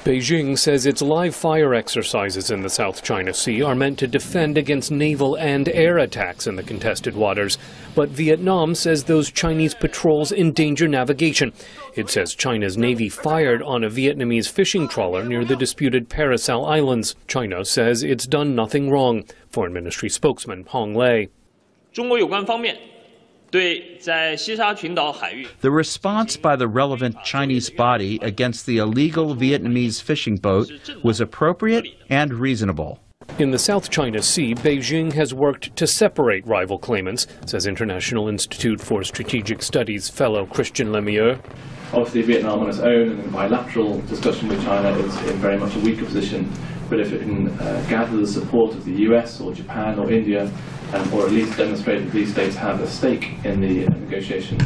Beijing says its live fire exercises in the South China Sea are meant to defend against naval and air attacks in the contested waters. But Vietnam says those Chinese patrols endanger navigation. It says China's Navy fired on a Vietnamese fishing trawler near the disputed Paracel Islands. China says it's done nothing wrong. Foreign Ministry spokesman Hong Lei. The response by the relevant Chinese body against the illegal Vietnamese fishing boat was appropriate and reasonable. In the South China Sea, Beijing has worked to separate rival claimants, says International Institute for Strategic Studies fellow Christian Lemieux. Obviously, Vietnam on its own and in bilateral discussion with China is in very much a weaker position. But if it can gather the support of the US or Japan or India, or at least demonstrate that these states have a stake in the negotiations,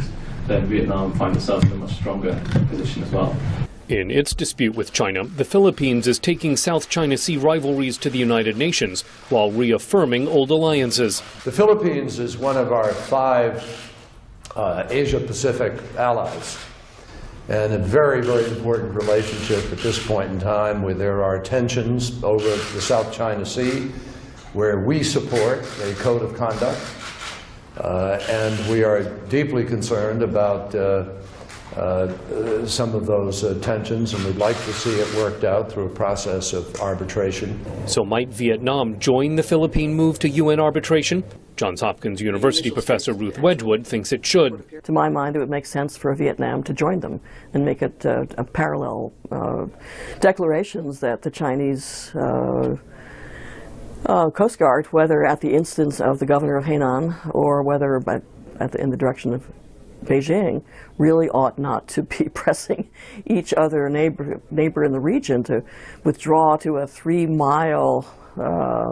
then Vietnam finds itself in a much stronger position as well. In its dispute with China, the Philippines is taking South China Sea rivalries to the United Nations while reaffirming old alliances. The Philippines is one of our 5 Asia-Pacific allies, and a very, very important relationship at this point in time where there are tensions over the South China Sea, where we support a code of conduct, and we are deeply concerned about some of those tensions, and we'd like to see it worked out through a process of arbitration. So might Vietnam join the Philippine move to UN arbitration? Johns Hopkins University professor Ruth Wedgwood thinks it should. To my mind, it would make sense for Vietnam to join them and make it a parallel declarations that the Chinese Coast Guard, whether at the instance of the governor of Hainan or whether in the direction of Beijing, really ought not to be pressing each other neighbor in the region to withdraw to a 3-mile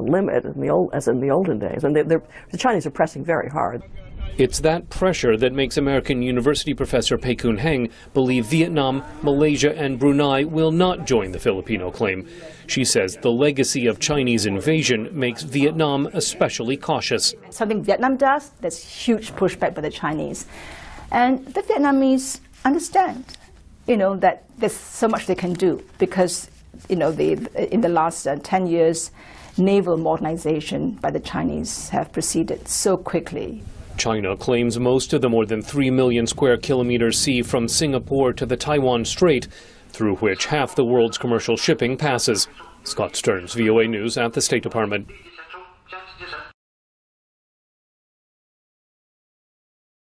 limit as in the olden days. And the Chinese are pressing very hard. It's that pressure that makes American University professor Pei Kun Heng believe Vietnam, Malaysia and Brunei will not join the Filipino claim. She says the legacy of Chinese invasion makes Vietnam especially cautious. Something Vietnam does, there's huge pushback by the Chinese. And the Vietnamese understand, that there's so much they can do because, in the last 10 years, naval modernization by the Chinese have proceeded so quickly. China claims most of the more than 3 million square kilometers sea from Singapore to the Taiwan Strait, through which half the world's commercial shipping passes. Scott Stearns, VOA News at the State Department.